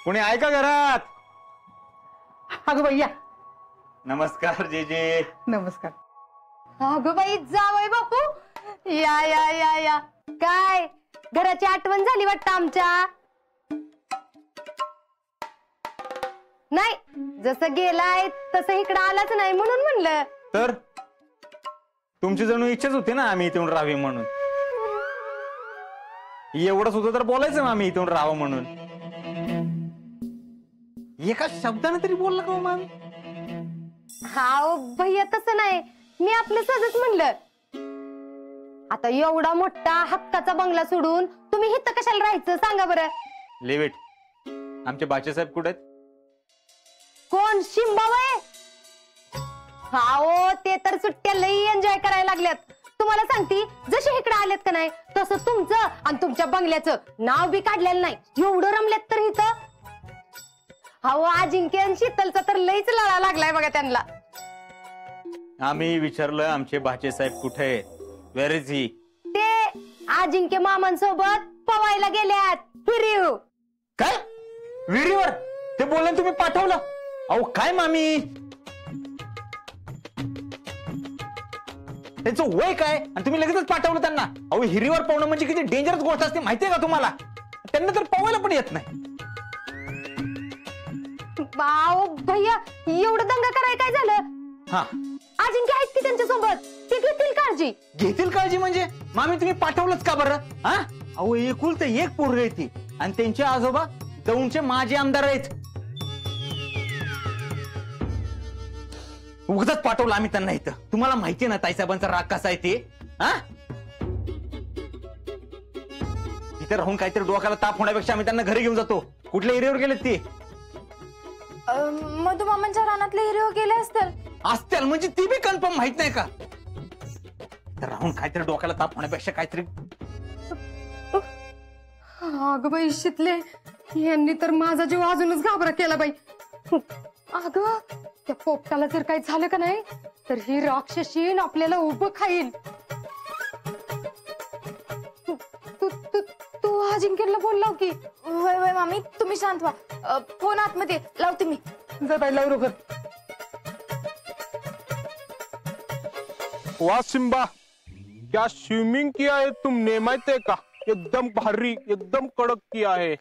कुणी आहे का घरात? अगं बाई या. नमस्कार जेजे. नमस्कार. अगं बाई जावई बापू, या या या या. काय घराची आठवण झाली वाटतं आमच्या? नाही, जसं गेलाय तसं इकडं आलाच नाही म्हणून म्हणलं. तर तुमची जणू इच्छाच होती ना आम्ही इथून राहावे म्हणून. एवढंच होतं तर बोलायचं ना आम्ही इथून राहावं म्हणून. एका शब्दाने तरी बोलला का मग? हा भैया तसं नाही, मी आपलं सहजच म्हणलं. आता एवढा मोठा हक्काचा बंगला सोडून तुम्ही इथं कशाला राहायचं सांगा बरं. लेवेट, आमचे बाचेसाहेब कुठे आहेत? कोण? शिंबावय? हा ते तर सुट्ट्या लई एन्जॉय करायला लागल्यात. तुम्हाला सांगती, जसे इकडे आलेत का नाही तसं तुमचं आणि तुमच्या बंगल्याचं नाव बी काढलेलं नाही. एवढं रमलेत तर इथं. हो अजिंक्य आणि शीतलचा तर लईच लळा लागलाय बघा त्यांना. आम्ही विचारलं आमचे बाचेसाहेब कुठे आहेत, वेअर इज ही? ते अजिंक्य मामांसोबत पवायला गेल्यात हिरीव. काय विहिरीवर? ते बोलले तुम्ही पाठवलं? अहो काय मामी, त्यांचं वय काय आणि तुम्ही लगेचच पाठवलं त्यांना? अहो हिरीवर पाहणं म्हणजे किती डेंजरस गोष्ट असते माहितीये का तुम्हाला? त्यांना तर पवायला पण येत नाही. बाव भैया, एवढं दंगा कराय काय झालं? हा अजिंक्य आहेत की त्यांच्या सोबत, ते घेतील काळजी. घेतील काळजी म्हणजे मामी तुम्ही पाठवलंच का बरं? हा अहो एकुलतं एक पोरग आहे ती आणि त्यांचे आजोबा दौंडचे माजी आमदार आहेत. उगाच पाठवलं आम्ही त्यांना इथं. तुम्हाला माहितीये ना ताईसाहेबांचा राग कसा आहे ते. हा इथे राहून काहीतरी डोक्याला ताप होण्यापेक्षा आम्ही त्यांना घरी घेऊन जातो. कुठल्या एरियावर गेलेत ते? मधुमामांच्या रानातले हिरो गेले असतील म्हणजे ती बी कन्फर्म माहित नाही का? तर राहून काहीतरी डोक्याला ताप होण्यापेक्षा काहीतरी. अगं बाई शितले, यांनी तर माझा जीव अजूनच घाबरा केला बाई. अगं त्या पोपटाला जर काही झालं का नाही तर ही राक्षसीन आपल्याला उभं खाईल. तू अजिंक्यला फोन लाव की. वय वय मामी, तुम्ही शांत व्हा. फोन आतमध्ये लावते मी. जर बाई लवकर. वाह सिम्बा, क्या स्विमिंग किया है तुमने, माहिती है का? एकदम भारी, एकदम कडक किया है.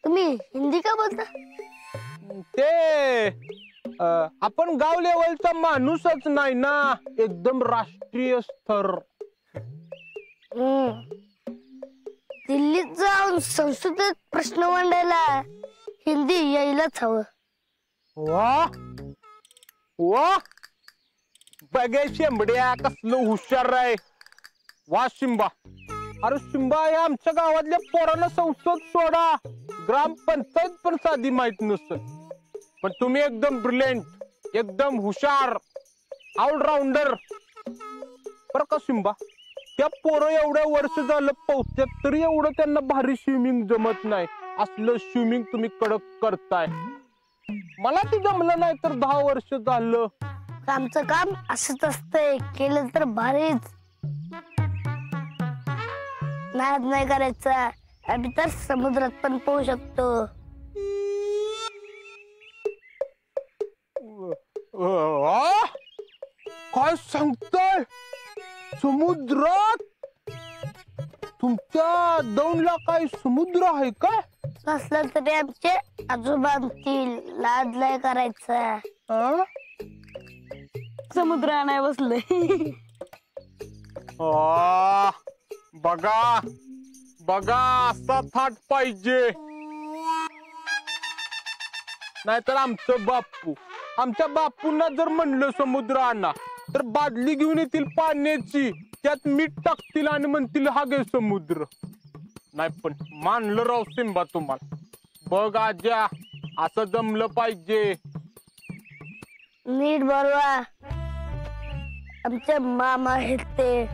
तुम्ही हिंदी का बोलता? ते आपण गाव लेवलचा माणूसच नाही ना, एकदम राष्ट्रीय स्तर. दिल्लीत जाऊन संसदेत प्रश्न मांडायला हिंदी यायलाच हवं. वाह वाह, बघे शेंबड्या कसलं हुशार आहे. वा सिम्बा. अरे सिम्बा, या आमच्या गावातल्या पोरांना संसद सोडा, ग्रामपंचायत पण साधी माहित नसत. पण तुम्ही एकदम ब्रिलियंट, एकदम हुशार, ऑलराऊंडर. बरं का सिम्बा, त्या पोरं एवढ्या वर्ष झालं पोहत्यात तरी एवढं त्यांना भारी स्विमिंग जमत नाही. असलं स्विमिंग तुम्ही कडक करताय. मला ती जमलं नाही तर 10 वर्ष झालं. आमचं काम असंच असतंय, केलं तर भारीच. नाद नाही करायचा. आम्ही तर समुद्रात पण पोहू शकतो. काय सांगताय? समुद्रात? तुमच्या दौंडला काय समुद्र आहे काय? असलं तरी आमचे आजोबा आणतील. लाद नाही करायचा. समुद्र आणाय बसले. बघा बघा, असा थाट पाहिजे. नाहीतर आमच्या बापूंना जर म्हणलं समुद्र आणा तर बादली घेऊन येतील पाण्याची, त्यात मीठ टाकतील आणि म्हणतील हा गे समुद्र. नाही पण मानलं राव सिम्बा तुम्हाला. बघ आज्या, असं जमलं पाहिजे. नीट बरोबर. आमचे मामा आहेत ते.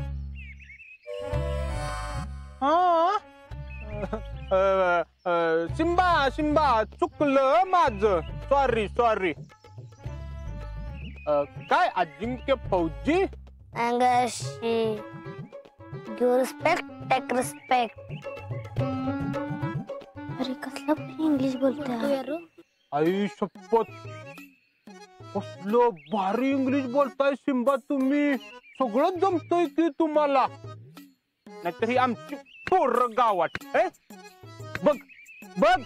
सिम्बा चुकलं माझं. सॉरी. काय अजिंक्य फौजी? अंगाशी गिव्ह रिस्पेक्ट, टेक रिस्पेक्ट. अरे कसला इंग्लिश बोलतोय आई शपथ, कसलं भारी इंग्लिश बोलताय सिम्बा तुम्ही. सगळं जमतंय की तुम्हाला. नाहीतर ही आमची पोरं गावात बघ बघ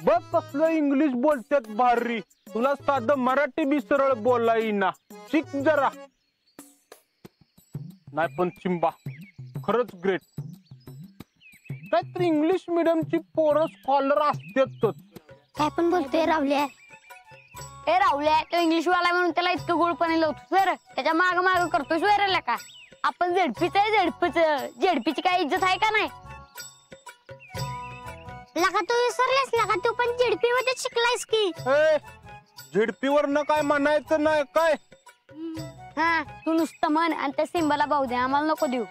बघ कसलं इंग्लिश बोलतात भारी. तुला साधं मराठी बी सरळ बोला येईना. शिक जरा. नाही पण सिम्बा खरंच ग्रेट. नाहीतर इंग्लिश मिडियमची पोरं स्कॉलर असतातच. काय पण बोलतोय रावल्या. ए रावल्या, तो इंग्लिश वाला म्हणून त्याला इतकं गोळपणे लावतो सर. त्याच्या माग माग करतोय सर का. आपण झेडपीच आहे. झेडपीची काय इज्जत आहे का नाही. लका तू विसरलेस लका. तू पण झेडपी मध्ये शिकलायस की. झेडपीवर न काय म्हणायचं नाही काय. हा तू नुसतं म्हण आणि त्या सिंबाला भाऊ दे. आम्हाला नको देऊ.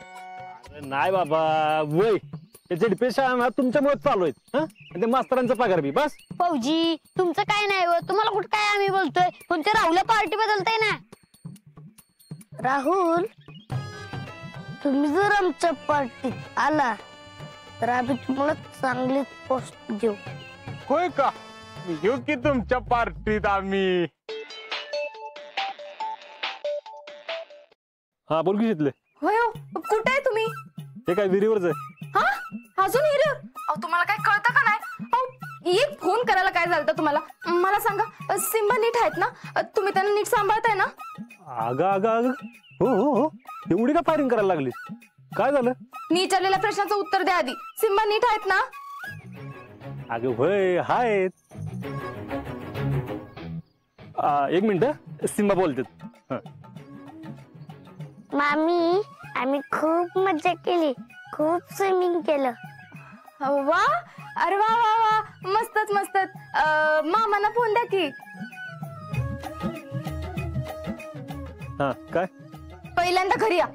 नाही बाबा वय झेडपी शाळा तुमच्यामुळे चालू आहेत. ते मास्तरांचा पगार बी बस. फौजी तुमचं काय नाही हो. तुम्हाला कुठं काय आम्ही बोलतोय. पण ते राहुलला पार्टी बदलताय ना. राहुल तुम्ही जर आमच्या पार्टीत आला तर आम्ही तुम्हाला चांगली पोस्ट देऊ. होय का. येऊ की तुमच्या पार्टीत आम्ही. हा बोल की शितले. होय हो, कुठे आहे तुम्ही? हे काय विहिरीवरच आहे. हा अजून हिर. अहो तुम्हाला काय कळतं का नाही? अहो एक फोन करायला काय झालं तुम्हाला? मला सांगा, सिम्बा नीट आहेत ना? तुम्ही त्यांना नीट सांभाळताय ना? अगं अगं अगं हो हो हो एवढी का फायरिंग करायला लागली? काय झालं? मी विचारलेल्या प्रश्नाचं उत्तर द्या आधी. सिम्बा नीट आहेत ना? अगं होय हाय. एक मिनिट सिम्बा बोलतात. मामी आम्ही खूप मजा केली. खूप स्विमिंग केलं. वा अरे वा वा वा मस्तच मस्तच. मामांना फोन द्या की. हा काय पहिल्यांदा घरी या.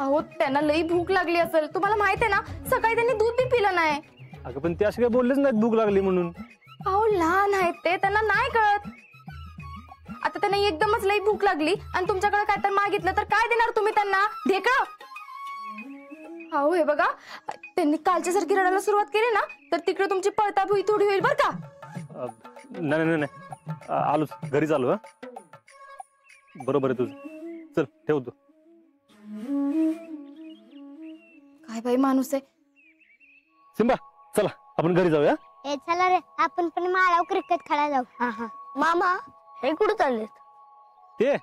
अहो त्यांना लई भूक लागली असेल. तुम्हाला माहित आहे ना, सकाळी त्यांनी दूध बी पिलं नाही. अगं पण ते असे काय बोललेच नाहीत भूक लागली म्हणून. अहो लहान आहेत ते, त्यांना नाही कळत. आता त्यांना एकदमच लई भूक लागली आणि तुमच्याकडे काय तर मागितलं तर काय देणार तुम्ही त्यांना? ढेकळं? अहो हे बघा, त्यांनी कालच्या सारखी रडायला सुरुवात केली ना तर तिकडे तुमची पळताभुई थोडी होईल बर का. नाही नाही नाही आलोच घरी चालू. हा बरोबर आहे तुझं. चल ठेवतो. काय बाई माणूस आहे. सिम्बा चला आपण घरी जाऊया. ए चला रे आपण पण माळावर क्रिकेट खेळायला जाऊ. हा हा मामा हे कुठे चाललेत? ते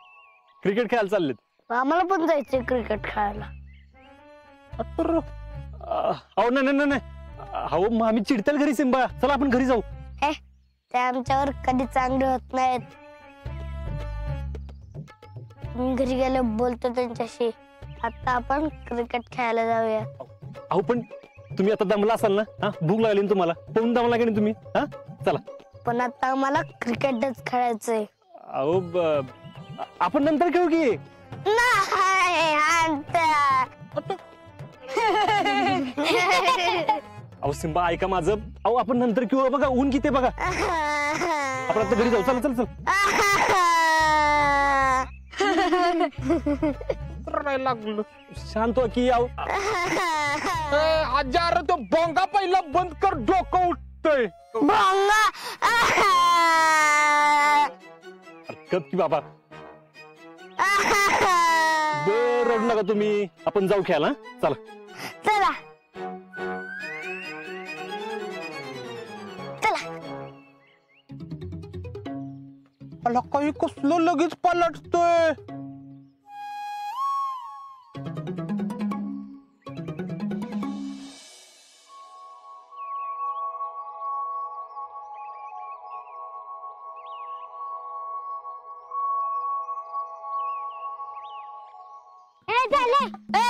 क्रिकेट खेळायला चाललेत. आम्हाला पण जायचंय क्रिकेट खेळायला. अहो नाही नाही नाही. अहो मग आम्ही चिडतील घरी. सिम्बा चला आपण घरी जाऊ. ते आमच्यावर कधी चांगले होत नाहीत. मी घरी गेलो बोलतो त्यांच्याशी. आता आपण क्रिकेट खेळायला जाऊया. अहो पण तुम्ही आता दमला असाल ना. हा भूक लागली ना तुम्हाला. पाहून दमला की नाही तुम्ही. हा चला. पण आता आम्हाला क्रिकेटच खेळायचंय. अहो आपण नंतर खेळू की. नाही अहो सिम्बा ऐका माझं. अहो आपण नंतर खेळू. बघा ऊन किती बघा. आपण आता घरी जाऊ. चला चल चल. रडायला लागलो. शांत हो की. अहो आजार तो बोंगा पहिला बंद कर. डोकं उठतंय. गप की बाबा. बर रडू नका तुम्ही. आपण जाऊ खेळायला. चला चला चला. मला काही कसलं लगेच पलटतोय.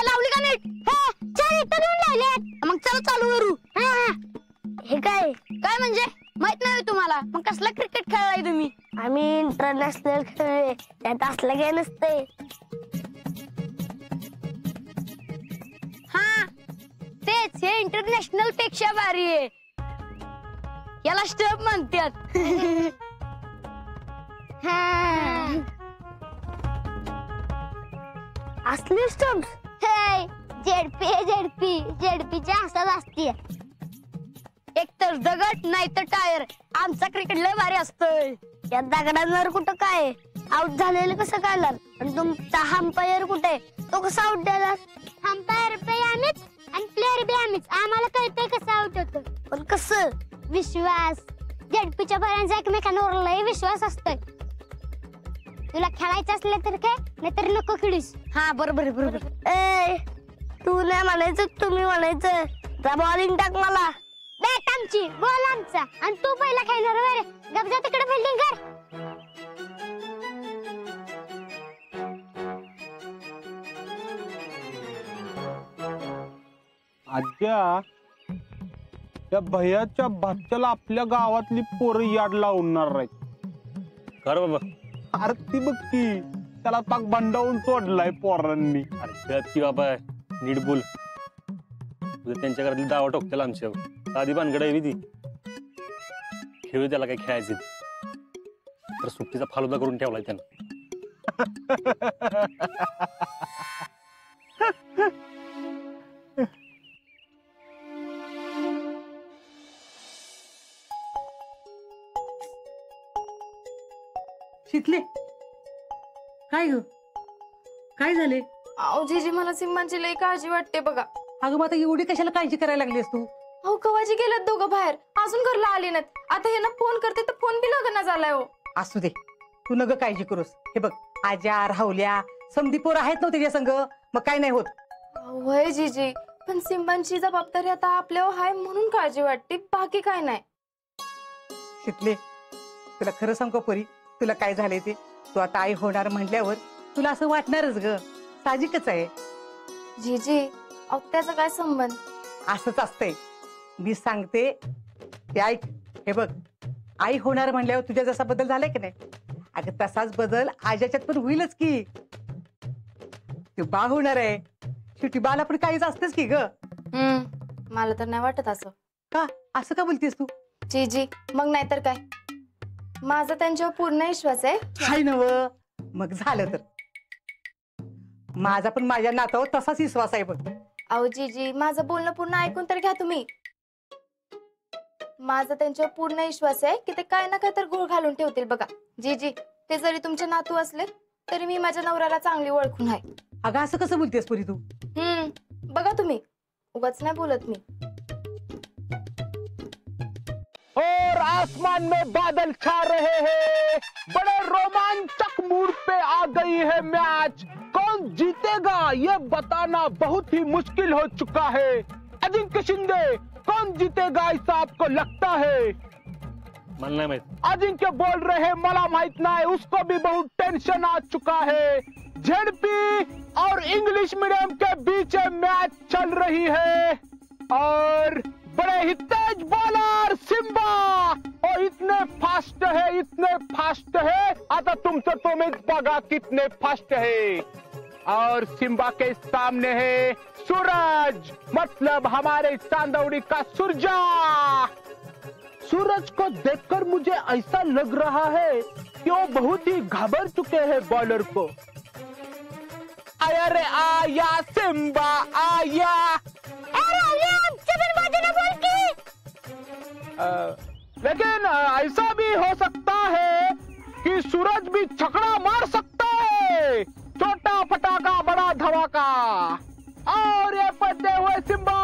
लावली का नीट? मग चला चालू करू. हे काय काय म्हणजे माहित नाही तुम्हाला? मग कसला क्रिकेट खेळलाय तुम्ही? आम्ही इंटरनॅशनल खेळले. त्यात असलं काय नसतंय. हा तेच हे इंटरनॅशनल पेक्षा भारी आहे. याला स्टंप म्हणतात. असले स्टंप. झेडपी झेडपीच्या असत असते. एक तर दगड नाही तर टायर. आमचा क्रिकेट लय भारी असतोय. या दगडांवर कुठं काय आउट झालेलं कसं कळणार? आणि तुमचा अंपायर कुठे, तो कसा आउट देणार? अंपायर बी आम्हीच आणि प्लेअर बी आम्हीच. आम्हाला कळतंय कसं आउट होतं. पण कसं? विश्वास. झेडपीच्या पोरांचा एकमेकांवर लय विश्वास असतोय. तुला खेळायचं असलं तर काय, नाहीतर नको खेळूस. हा बरोबर बरोबर. ए तू नाही म्हणायचं, तुम्ही म्हणायचं. बॉलिंग टाक मला. बॅट आमची, बॉल आमचा, आणि तू पहिला खेळणार रे. गप जा तिकडे फिल्डिंग कर. आज्या, त्या भैयाच्या भाच्याला आपल्या गावातली पोरं याड लावणार आहेत. कर बाबा. अरे ती बघ की, त्याला पाक बंडावून सोडलाय पोरांनी. अरे की बाबा नीट बोल. तुझं त्यांच्या घरातली दावा टोकतेला आमच्यावर. साधी भानगड आहे ती. खेळू त्याला काय खेळायचे तर सुट्टीचा फालुदा करून ठेवलाय त्यानं. शिकले काय ग, काय झाले? अहो जीजी मला सिम्बांची लई काळजी वाटते बघा. अगं मग आता एवढी कशाला काळजी करायला लागलीस तू? अहो कवाची गेल्यात दोघं बाहेर, अजून घरला आली नाहीत. आता हे ना फोन करते तर फोन बी लागना झालाय. हो असू दे, तू नग काळजी करूस. हे बघ, आज्या राहुल्या समधी पोर आहेत ना त्याच्या संग, मग काय नाही होत. होय जीजी, पण सिम्बांची जबाबदारी आता आपल्यावर आहे म्हणून काळजी वाटते, बाकी काय नाही. शिकले, तुला खरं सांगू परी, तुला काय झालंय ते. तू आता आई होणार म्हटल्यावर तुला असं वाटणारच ग, साहजिकच आहे. जीजी अहो त्याचा काय संबंध? असंच असतंय, मी सांगते ते ऐक. हे बघ, आई होणार म्हणल्यावर तुझ्या जसा बदल झालाय की नाही, अगं तसाच बदल आज्याच्यात पण होईलच की. तू बा होणार आहे, शेवटी बाला पण काहीच असतेच की ग. मला तर नाही वाटत असं. का असं का बोलतीस तू? जीजी मग नाहीतर काय, माझा त्यांच्यावर पूर्ण विश्वास आहे. हाय नव, मग झालं तर. माझा पण माझ्या नातावर तसाच विश्वास आहे बघ. अहो जीजी माझं बोलणं पूर्ण ऐकून तर घ्या तुम्ही. माझा त्यांच्यावर पूर्ण विश्वास आहे की ते काय ना काय तर गुळ घालून ठेवतील बघा. जीजी ते जरी तुमचे नातू असले तरी मी माझ्या नवऱ्याला चांगली ओळखून आहे. अगं असं कसं बोलतेस पुरी तू? बघा तुम्ही, उगाच नाही बोलत मी. और आसमान में बादल छा रहे हैं, बड़े रोमांचक मूड पे आ गई है मैच. कौन जीतेगा ये बताना बहुत ही मुश्किल हो चुका है. अजिंक्य शिंदे कौन जीतेगा ऐसा आपको लगता है? मला नाही माहित. अजिंक्य बोल रहे हैं मला माहित नहीं, उसको भी बहुत टेंशन आ चुका है. झेडपी और इंग्लिश मीडियम के बीच मैच चल रही है और बड़े ही तेज बॉलर सिम्बा और इतने फास्ट है. आता तुमचं तुम्हीच बघा कितने फास्ट है. और सिम्बा के सामने है सूरज, मतलब हमारे चांदौड़ी का सूरजा. सूरज को देखकर मुझे ऐसा लग रहा है कि वो बहुत ही घबरा चुके हैं बॉलर को. अरे आया सिम्बा आया. लेकिन ऐसा भी हो सकता है कि सूरज भी छकड़ा मार सकता है. छोटा फटाका बड़ा धमाका. और ये पड़ते हुए सिम्बा.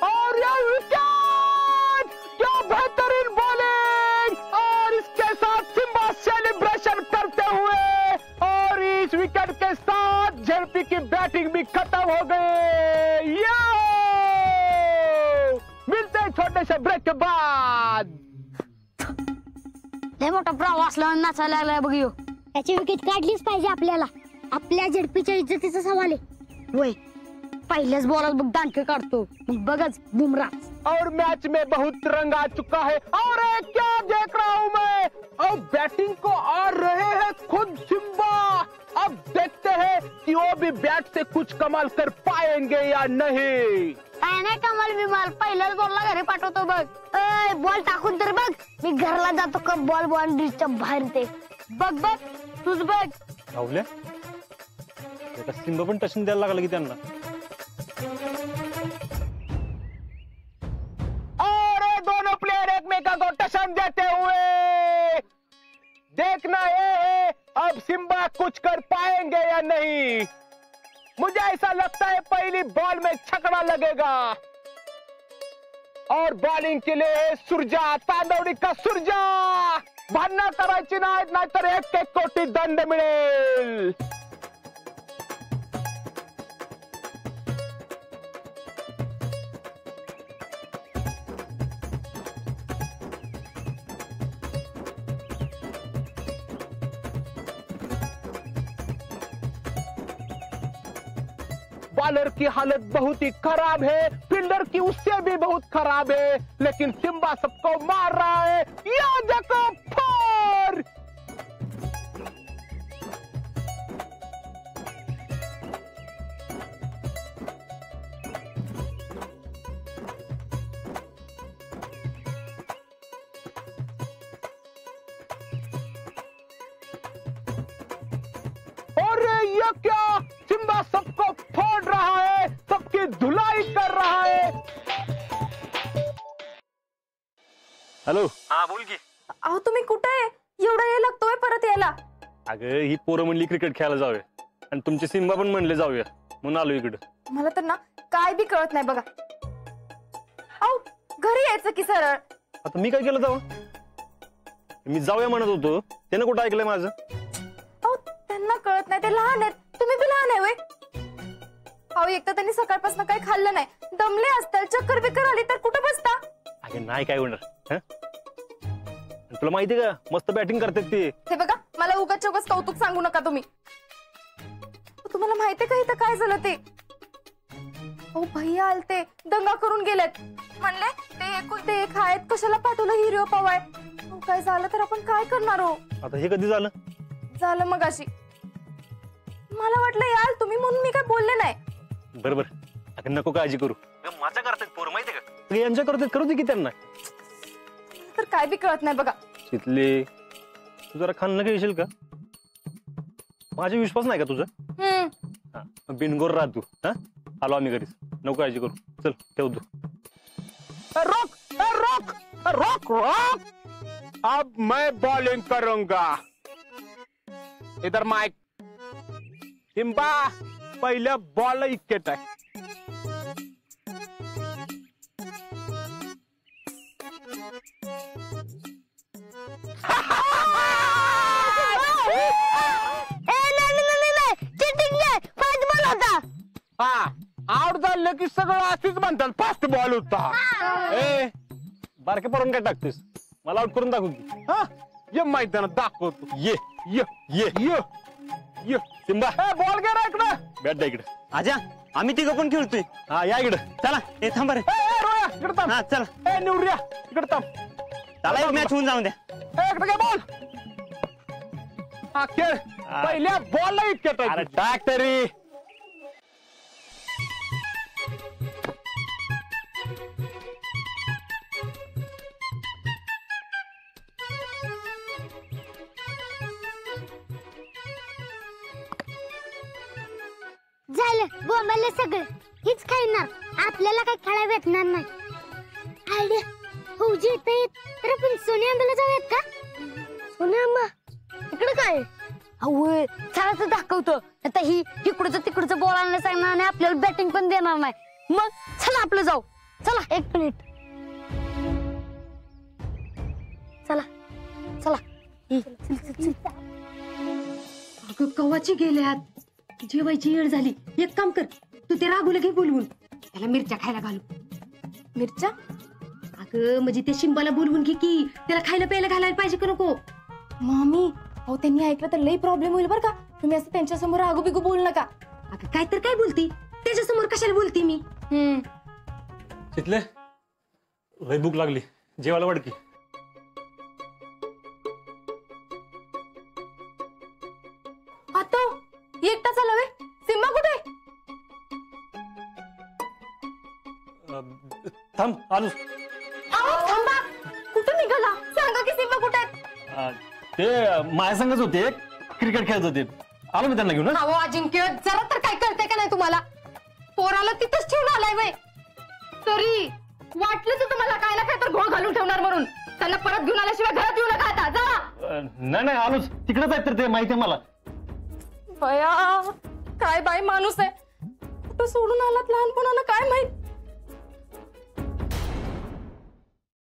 और ये विकेट, क्या बेहतरीन बॉलिंग. और इसके साथ सिम्बा सेलिब्रेशन करते हुए, और इस विकेट के साथ झेडपी की बैटिंग भी खत्म हो गई. मिलते हैं छोटे से ब्रेक के बाद. लय मोठा प्रवास लावून नाचायला लागलाय बघ ह्यो. त्याची विकेट काढलीच पाहिजे आपल्याला. आपल्या झेडपीच्या इज्जतीचा सवाल आहे. वय पहिल्याच बॉलर बघ दांडके काढतो, मग बघच बुमरा. और मैच में बहुत रंग आ चुका है. और क्या देख रहा हूँ मैं, अब बैटिंग को आ रहे हैं खुद सिम्बा. अब देखते हैं कि वो भी बैट से कुछ कमाल कर पाएंगे या नहीं. काय नाही कमाल बिमाल, पहिल्याच बॉलला घरी पाठवतो बघ. बॉल टाकून तर बघ, मी घरला जातो का बॉल बाउंड्रीच्या बाहेर. ते बघ बघ तुझ बघ. राहुल्या, सिम्बा पण टचिंग द्यायला लागला की त्यांना. और ये दोनों प्लेयर एकमेका को टशन देते हुए देखना ये है अब सिम्बा कुछ कर पाएंगे या नहीं। मुझे ऐसा लगता है पहली बॉल में छक्का लगेगा और बॉलिंग के लिए सुरजा तांदवडी का सुरजा भांडणं करायची नाहीतर 1 कोटी दंड मिळेल। बॉलर की हालत बहुत ही खराब है, फील्डर की उससे भी बहुत खराब है, लेकिन सिम्बा सबको मार रहा है। या देखो फोर। और ये क्या, सिम्बा सबको फोड़ रहा है, सबकी धुलाई कर रहा है। हॅलो. हा बोल की. अहो तुम्ही कुठे आहे? एवढा वेळ लागतोय परत यायला. अगं ही पोरं म्हणली क्रिकेट खेळायला जाऊया आणि तुमचे सिम्बा पण म्हणले जाऊया म्हणून आलो इकडं. मला तर ना काय बी कळत नाही बघा. अहो घरी यायचं की सरळ. आता मी काय केलं जाऊ? मी जाऊया म्हणत होतो, त्यानं कुठं ऐकलंय माझं? अहो त्यांना कळत नाही, ते लहान आहेत, तुम्ही बी लहान आहे व्हय. अहो एक तर त्यांनी सकाळपासून काही खाल्लं नाही, दमले असतील, चक्कर बिक्कर आली तर कुठं बसता? अगं नाही काय होणार. तुला माहितीये का मस्त बॅटिंग करतात ते. हे बघा मला उगाच उगाच कौतुक सांगू नका तुम्ही. तुम्हाला माहितीये का इथं काय झालं ते? अहो भैया आलते, दंगा करून गेलेत, म्हणले ते एकुलते एक आहेत, कशाला पाठवलं हिरो पवाय. काय झालं तर आपण काय करणार हो? आता हे कधी झालं? झालं मग अशी. मला वाटलं याल तुम्ही म्हणून मी काय बोलले नाही. बरोबर. अगं नको काळजी करू, माझा करतात पोरं माहितीये का, एन्जॉय करतात, करू दे की त्यांना. तर काय बी कळत नाही बघा. तिथले तू जरा खान नका येशील का? माझा विश्वास नाही का तुझा? बिनगोर राह तू. आलो आम्ही घरीच, नको काळजी करू. चल ठेवतो. रोक रोक रोक रोक, अब मैं बॉलिंग करूंगा. इधर माइक. सिम्बा पहिल्या बॉल विकेट आहे. हा आउट झालं की सगळं अशीच म्हणतात फास्ट बॉल होता. ए बारके पडून काय टाकतोस? मला आउट करून दाखव की. हा ये मैदानात दाखवतो. ये ये ये ये ये. सिम्बा बॉल घे रे इकडे. बॅट द्या इकडे. आजा आम्ही तिघं पण खेळतोय. हा या इकडे. चला हे थांबा रे. रोया इकडे थांब. हा चला. निवड्या इकडे थांब. चला एक मॅच होऊन जाऊ द्या. इकडे घे बॉल. हा खेळ. पहिल्या बॉलला विकेट अरे आहे. टाक तरी. झालं बोंबले सगळं, हीच खेळणार, आपल्याला काही खेळा भेटणार नाही. आयडिया फौजी येते तर आपण सोन्याआंबाला जाऊयात का? सोन्याआंबा इकडे काय? अहो चला दाखवतो. आता ही इकडचं तिकडचं बॉल आणलं सांगणार आणि आपल्याला बॅटिंग पण देणार नाही. मग चला आपलं जाऊ. चला 1 मिनिट. चला चला. अगं कवाची गेल्यात, जेवायची वेळ झाली. एक काम कर, तू ते राघूला घे बोलवून, त्याला मिरच्या खायला घालू. मिरच्या? अगं म्हणजे ते शिंबाला बोलवून घे की, त्याला खायला प्यायला घालायला पाहिजे का नको? मामी अहो त्यांनी ऐकलं तर लई प्रॉब्लेम होईल बरं का. तुम्ही असं त्यांच्या समोर रागू बिगू बोलू नका. अगं काय तर काय बोलती, त्याच्यासमोर कशाला बोलते मी? तिथले लय भूक लागली, जेवायला वाढ की. आता एकटा चालू आहे. सिम्बा कुठे? थांब आलोच. थांबा, कुठं निघाला? सांगा की सिम्बा कुठे आहे? ते माझ्या संगच होते, क्रिकेट खेळत होते. आलो मी त्यांना घेऊन. अहो अजिंक्य जरा तर काय कळतंय का नाही तुम्हाला? पोराला तिथंच ठेवून आलाय वय. तरी वाटलं तर तुम्हाला काय ना काय तर घोळ घालून ठेवणार म्हणून. त्यांना परत घेऊन आल्याशिवाय घरात येऊ नका आता. जा. नाही आलोच, तिकडेच आहेत तर ते माहिती आहे मला. बया काय बाई माणूस आहे. कुठं सोडून आलात लहानपणाला काय माहित.